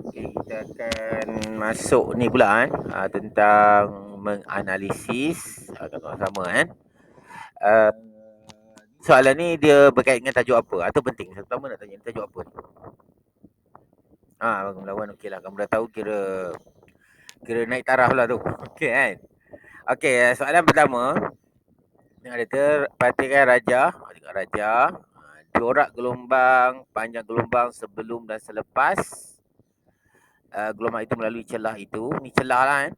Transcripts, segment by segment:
Okey, kita akan masuk ni pula tentang menganalisis sama kan. Uh, Soalan ni dia berkait dengan tajuk apa atau penting? Pertama nak tanya tajuk apa ni? Bangun lawan okeylah. Kamu dah tahu kira kira naik taraf lah tu. Okey kan? Okey, soalan pertama. Tengok dia perhatikan raja. Tengok raja. Corak gelombang, panjang gelombang sebelum dan selepas gelombang itu melalui celah itu. Ni celah lah kan.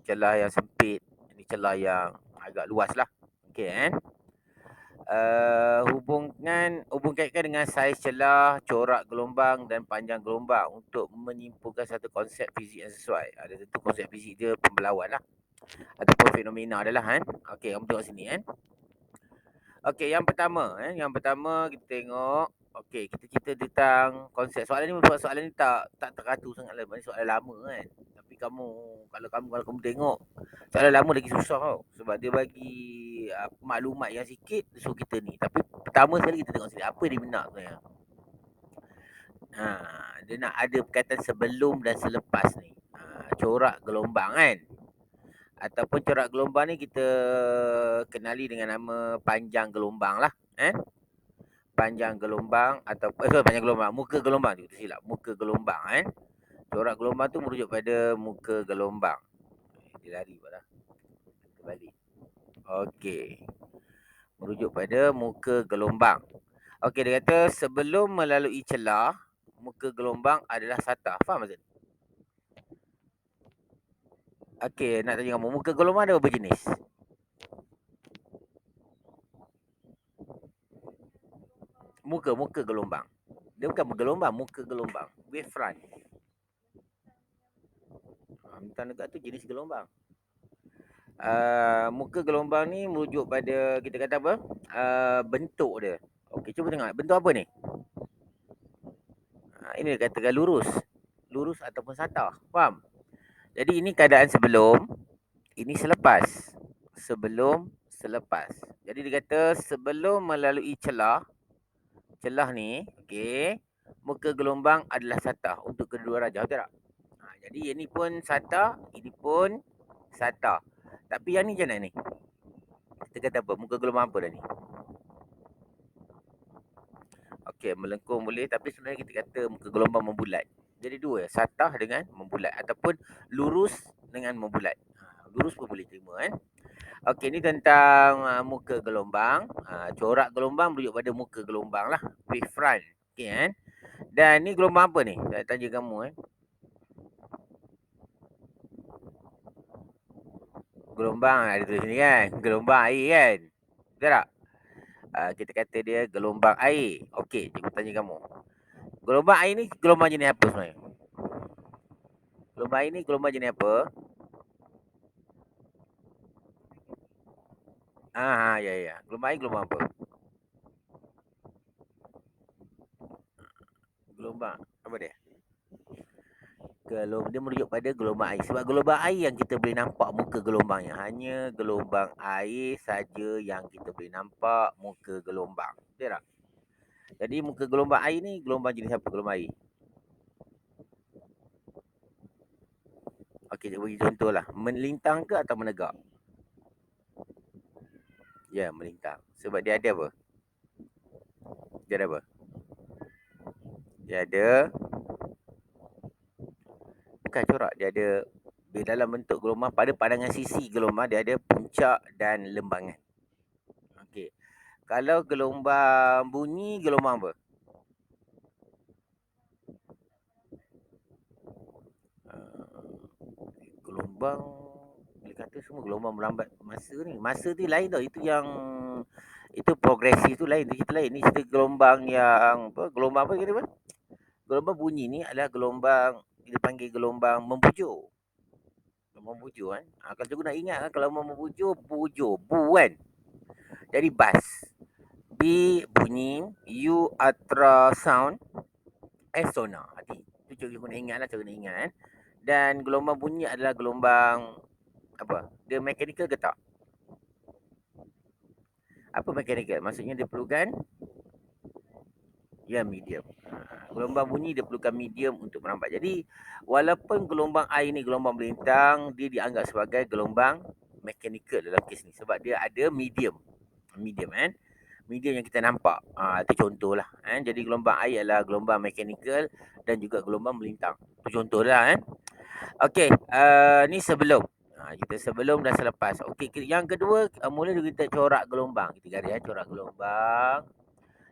Celah yang sempit. Ini celah yang agak luas lah. Okey kan. Hubungkan dengan saiz celah, corak gelombang dan panjang gelombang untuk menyimpulkan satu konsep fizik yang sesuai. Ada satu konsep fizik dia pembelawan lah. Ataupun fenomena adalah kan. Okey, kamu tengok sini kan. Okey, yang pertama kita tengok. Okey, kita cerita tentang konsep. Soalan ni tak teratu sangat lah. Ini soalan lama kan. Tapi kalau kamu tengok soalan lama lagi susah tau. Sebab dia bagi maklumat yang sikit suruh kita ni. Tapi pertama sekali kita tengok sini apa dia nak sebenarnya. Dia nak ada perkataan sebelum dan selepas ni. Corak gelombang kan. Ataupun corak gelombang ni kita kenali dengan nama panjang gelombang lah. Panjang gelombang atau panjang gelombang, muka gelombang tu silap, muka gelombang Corak gelombang tu merujuk pada muka gelombang. Dia lari pula. Kita balik. Okey. Merujuk pada muka gelombang. Okey, dia kata sebelum melalui celah, muka gelombang adalah satah. Faham tak? Okey, nak tanya kamu, muka gelombang ada berapa jenis? Muka gelombang. Dia bukan gelombang, muka gelombang. Wavefront. Bintang negak tu jenis gelombang. Muka gelombang ni merujuk pada kita kata apa? Bentuk dia. Okey, cuba tengok bentuk apa ni? Ini dia katakan lurus. Lurus ataupun satah. Faham? Jadi ini keadaan sebelum, ini selepas. Sebelum, selepas. Jadi dia kata sebelum melalui celah ni, okey, muka gelombang adalah satah untuk kedua raja, betul tak? Jadi ini pun satah, ini pun satah. Tapi yang ni macam mana ni? Kita kata apa? Muka gelombang apa dah ni? Okey, melengkung boleh, tapi sebenarnya kita kata muka gelombang membulat. Jadi dua, satah dengan membulat ataupun lurus dengan membulat. Lurus pun boleh terima kan. Okey, ni tentang muka gelombang. Corak gelombang merujuk pada muka gelombang lah. Wavefront. Okey kan. Dan ni gelombang apa ni? Saya tanya kamu Gelombang ada tulis sini kan. Gelombang air kan. Betul tak? Kita kata dia gelombang air. Okey, cikgu tanya kamu. Gelombang air ni gelombang jenis apa sebenarnya? Gelombang air ni gelombang jenis apa? Ya. Gelombang air gelombang apa? Gelombang apa dia? Dia merujuk pada gelombang air. Sebab gelombang air yang kita boleh nampak muka gelombangnya. Hanya gelombang air saja yang kita boleh nampak muka gelombang. Betul tak? Jadi muka gelombang air ni gelombang jenis apa gelombang air? Okey, bagi contoh lah. Melintang ke atau menegak? Ya, melintang. Sebab dia ada apa? Dia ada apa? Dia ada bukan corak, dia ada di dalam bentuk gelombang, pada pandangan sisi gelombang dia ada puncak dan lembangan. Okey. Kalau gelombang bunyi, gelombang apa? Gelombang boleh kata semua gelombang melambat masa ni. Masa tu lain tau. Itu progresif tu lain, cerita lain. Ni cerita gelombang yang apa? Gelombang apa kata apa? Gelombang bunyi ni adalah gelombang kita panggil gelombang membujur. Membujur kan. Kalau cikgu nak ingat kan, kalau membujur, bujur. Bu kan. Jadi bass. B bunyi, U ultrasound, S sonar. Itu cikgu nak ingat lah, cikgu nak ingat kan. Dan gelombang bunyi adalah gelombang apa? Dia mechanical ke tak? Apa mechanical? Maksudnya dia perlukan Ya, medium. Gelombang bunyi dia perlukan medium untuk merambat. Jadi, walaupun gelombang air ni gelombang melintang, dia dianggap sebagai gelombang mechanical dalam kes ni. Sebab dia ada medium. Medium kan. Medium yang kita nampak. Itu contohlah. Kan. Jadi, gelombang air adalah gelombang mechanical dan juga gelombang melintang. Itu contoh lah kan. Okey, ni sebelum. Kita sebelum dan selepas. Okey, yang kedua, mula kita corak gelombang. Kita garis corak gelombang.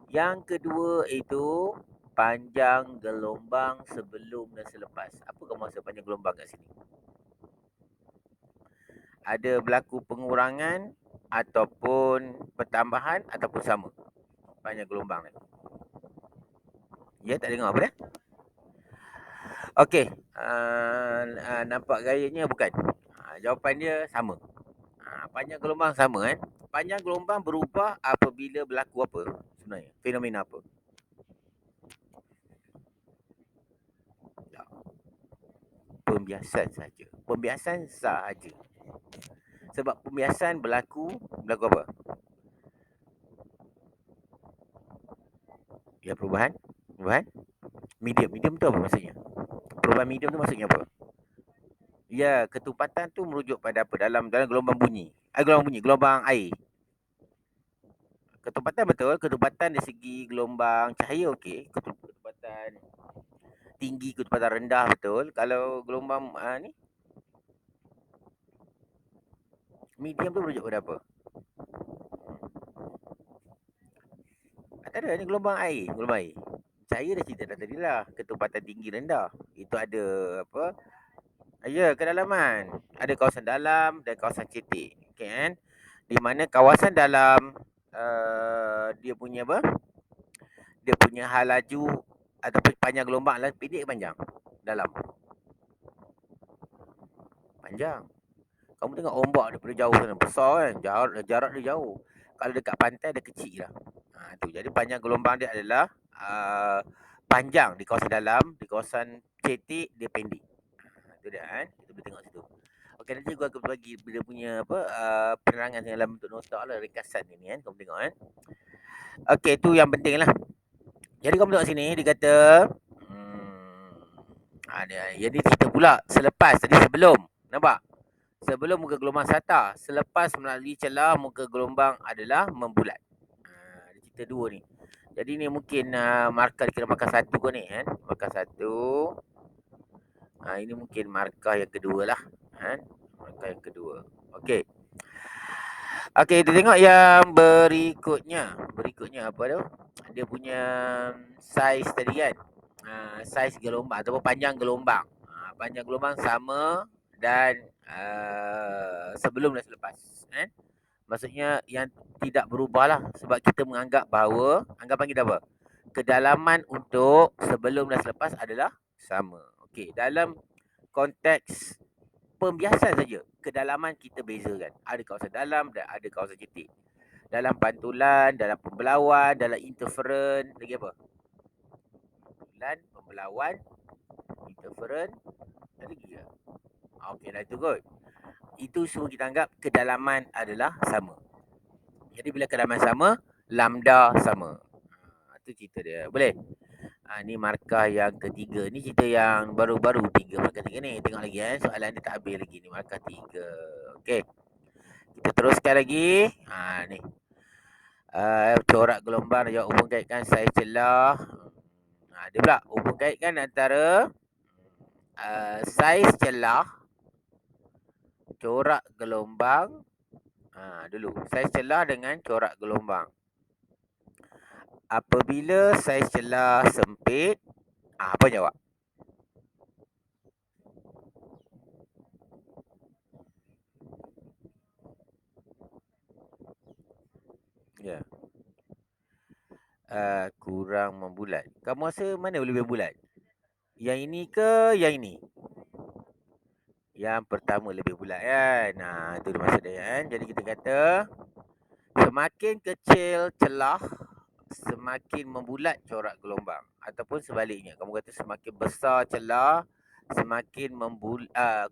Yang kedua itu panjang gelombang sebelum dan selepas. Apakah maksud panjang gelombang kat sini? Ada berlaku pengurangan ataupun pertambahan ataupun sama panjang gelombang ni? Ya, tak dengar apa dia? Okey, nampak gayanya bukan. Jawapan dia sama. Panjang gelombang sama kan. Panjang gelombang berubah apabila berlaku apa sebenarnya? Fenomena apa? Tak. Pembiasan saja. Pembiasan sahaja. Sebab pembiasan berlaku apa? Ya, perubahan. Perubahan. Medium. Medium tu apa maksudnya? Perubahan medium tu maksudnya apa? Ya, ketupatan tu merujuk pada apa? Dalam gelombang bunyi. Gelombang air. Ketupatan betul. Ketupatan dari segi gelombang cahaya okey. Ketupatan tinggi, ketupatan rendah betul. Kalau gelombang ni medium tu merujuk pada apa? Tak ada, ni gelombang air. Gelombang air. Cahaya dah cerita dah tadi lah. Ketupatan tinggi rendah. Itu ada apa? Ya, kedalaman. Ada kawasan dalam dan kawasan cetek. Okay, kan? Di mana kawasan dalam dia punya apa? Dia punya hal laju ataupun panjang gelombang lah pendek ke panjang? Dalam. Panjang. Kamu tengok ombak daripada jauh sana. Besar kan? Jarak dia jauh. Kalau dekat pantai dia kecil lah. Tu. Jadi panjang gelombang dia adalah panjang di kawasan dalam. Di kawasan cetek dia pendek. Itu dia kan. Kita boleh tengok situ. Okey, nanti gua akan bagi dia punya apa penerangan dalam bentuk nota lah, ringkasan ni kan. Kamu tengok kan. Okey, tu yang penting lah. Jadi kamu tengok sini dia kata jadi cerita pula selepas tadi sebelum. Nampak? Sebelum muka gelombang sata, selepas melalui celah muka gelombang adalah membulat. Dia cerita dua ni. Jadi ni mungkin markah dikira markah satu ke ni kan. Markah satu. Ini mungkin markah yang kedua lah. Kan? Markah yang kedua. Okey. Okey, kita tengok yang berikutnya. Berikutnya apa tu? Dia punya saiz tadi kan. Saiz gelombang ataupun panjang gelombang. Panjang gelombang sama dan sebelum dan selepas. Kan? Maksudnya yang tidak berubah lah. Sebab kita menganggap bahawa, anggapan kita apa? Kedalaman untuk sebelum dan selepas adalah sama. Okey, dalam konteks pembiasan saja, kedalaman kita bezakan. Ada kawasan dalam dan ada kawasan cetek. Dalam pantulan, dalam pembelauan, dalam interferen, lagi apa? Pantulan, pembelauan, interferen, ada lagi ke? Okey, dah itu kot. Itu semua kita anggap kedalaman adalah sama. Jadi bila kedalaman sama, lambda sama. Itu cerita dia. Boleh? Ni markah yang ketiga. Ni cerita yang baru-baru tiga. Markah tiga ni. Tengok lagi soalan dia tak habis lagi ni. Markah tiga. Okey. Kita teruskan lagi. Ni. Corak gelombang dia hubung kaitkan saiz celah. Dia pula hubung kaitkan antara saiz celah, corak gelombang. Dulu. Saiz celah dengan corak gelombang. Apabila saiz celah sempit, apa jawab? Ya. Kurang membulat. Kamu rasa mana lebih bulat? Yang ini ke yang ini? Yang pertama lebih bulat kan. Itu dia maksud dia kan. Jadi kita kata semakin kecil celah, semakin membulat corak gelombang. Ataupun sebaliknya. Kamu kata semakin besar celah, semakin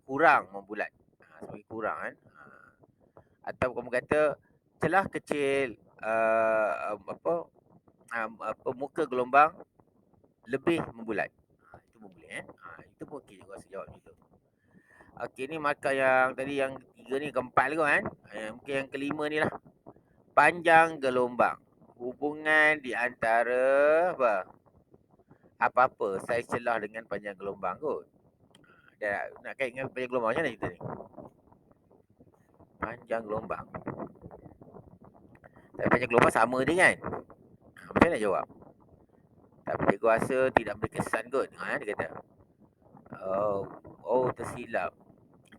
kurang membulat. Semakin kurang kan. Atau kamu kata celah kecil, apa muka gelombang lebih membulat. Itu pun boleh itu pun okey cikgu rasa jawab gitu. Okey ni markah yang tadi yang ketiga ni, keempat lah kan. Mungkin yang kelima ni lah. Panjang gelombang. Hubungan di antara apa-apa saiz celah dengan panjang gelombang kot. Dan nak kait dengan panjang gelombang macam mana kita ni? Panjang gelombang. Tapi panjang gelombang sama dia kan? Macam mana nak jawab? Tapi cikgu rasa tidak berkesan kot. Dia kata. Tersilap.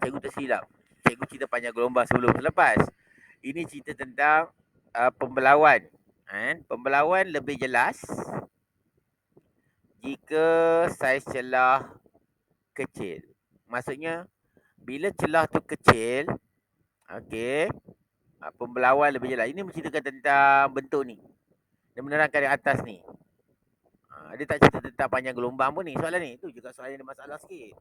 Cikgu tersilap. Cikgu cerita panjang gelombang sebelum selepas. Ini cerita tentang pembelawan. Pembelawan lebih jelas jika saiz celah kecil. Maksudnya, bila celah tu kecil, okey, pembelawan lebih jelas. Ini menceritakan tentang bentuk ni. Dia menerangkan di atas ni. Dia tak cerita tentang panjang gelombang pun ni soalan ni. Itu juga soalan yang ada masalah sikit.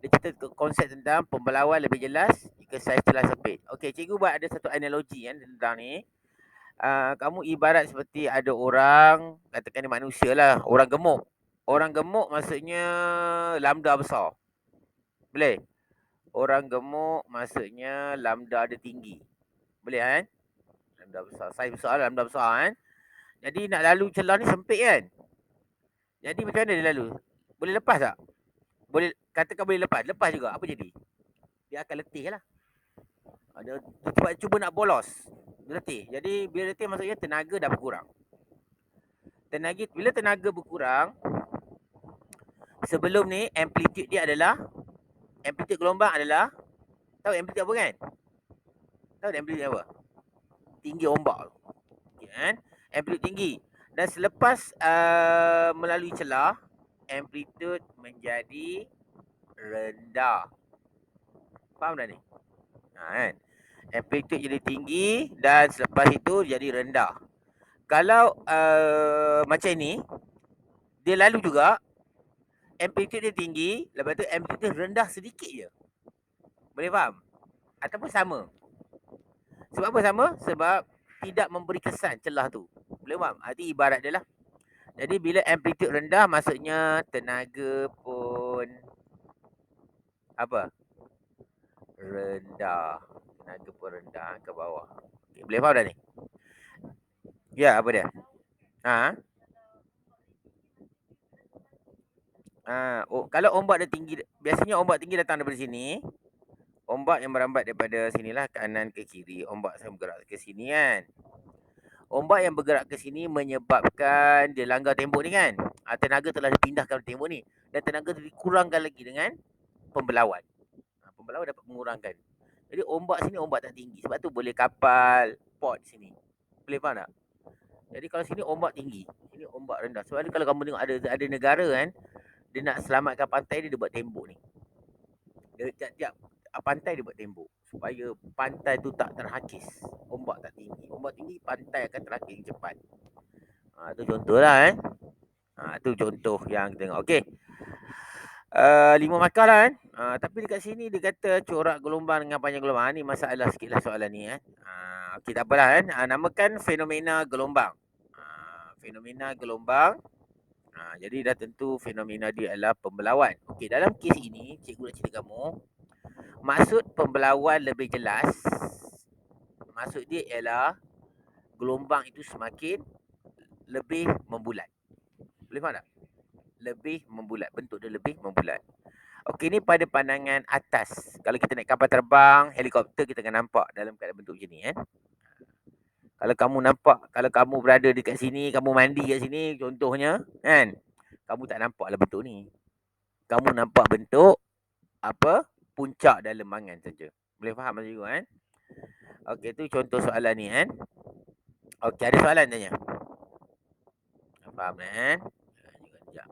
Dia cerita konsep tentang pembelawan lebih jelas jika saiz celah sempit. Okey, cikgu buat ada satu analogi tentang ni. Kamu ibarat seperti ada orang, katakan ni manusia lah, orang gemuk. Orang gemuk maksudnya lambda besar. Boleh? Orang gemuk maksudnya lambda dia tinggi. Boleh kan? Lambda besar. Saiz besar, lambda besar kan? Jadi nak lalu celah ni sempit kan? Jadi macam mana dia lalu? Boleh lepas tak? Boleh, katakan boleh lepas. Lepas juga. Apa jadi? Dia akan letih lah. Dia cuba nak bolos. Dia letih. Jadi bila letih maksudnya tenaga dah berkurang. Bila tenaga berkurang, sebelum ni amplitude dia adalah, amplitude gelombang adalah, tahu amplitude apa kan? Tahu amplitude apa? Tinggi ombak. Okay, kan? Amplitude tinggi. Dan selepas melalui celah, amplitude menjadi rendah. Faham dah ni? Kan? Amplitude jadi tinggi dan selepas itu jadi rendah. Kalau macam ni, dia lalu juga, amplitude dia tinggi, lepas tu amplitude dia rendah sedikit je. Boleh faham? Ataupun sama. Sebab apa sama? Sebab tidak memberi kesan celah tu. Boleh faham? Arti ibarat dia lah. Jadi bila amplitude rendah, maksudnya tenaga pun apa? Rendah. Tenaga pun rendah ke bawah. Okay, boleh faham dah ni? Ya, apa dia? Kalau ombak dia tinggi, biasanya ombak tinggi datang daripada sini. Ombak yang merambat daripada sinilah kanan ke kiri. Ombak saya bergerak ke sini kan. Ombak yang bergerak ke sini menyebabkan dia langgar tembok ni kan. Tenaga telah dipindahkan tembok ni. Dan tenaga tu dikurangkan lagi dengan pembelawan. Pembelawan dapat mengurangkan. Jadi ombak sini ombak tak tinggi. Sebab tu boleh kapal, port sini. Boleh faham tak? Jadi kalau sini ombak tinggi. Sini ombak rendah. Sebab ni kalau kamu tengok ada negara kan, dia nak selamatkan pantai dia buat tembok ni. Dia tiap-tiap pantai dia buat tembok supaya pantai tu tak terhakis. Ombak tak tinggi. Ombak tinggi, pantai akan terhakis cepat. Itu contoh lah itu contoh yang kita tengok. Okey. 5 markah lah kan. Tapi dekat sini dia kata corak gelombang dengan panjang gelombang. Ni masalah sikit lah soalan ni Okey, tak apalah kan. Namakan fenomena gelombang. Fenomena gelombang. Jadi dah tentu fenomena dia adalah pembelawan. Okey, dalam kes ini cikgu nak cerita kamu. Maksud pembelawan lebih jelas. Maksud dia ialah gelombang itu semakin lebih membulat. Boleh faham tak? Lebih membulat. Bentuk dia lebih membulat. Okey, ni pada pandangan atas. Kalau kita naik kapal terbang, helikopter, kita akan nampak dalam keadaan bentuk macam ni Kalau kamu nampak, kalau kamu berada dekat sini, kamu mandi kat sini contohnya kan, kamu tak nampak lah bentuk ni. Kamu nampak bentuk apa? Puncak dan lembangan saja. Boleh faham maksud cikgu kan? Okey, tu contoh soalan ni kan. Okey, ada soalan tanya. Faham kan? Sekejap.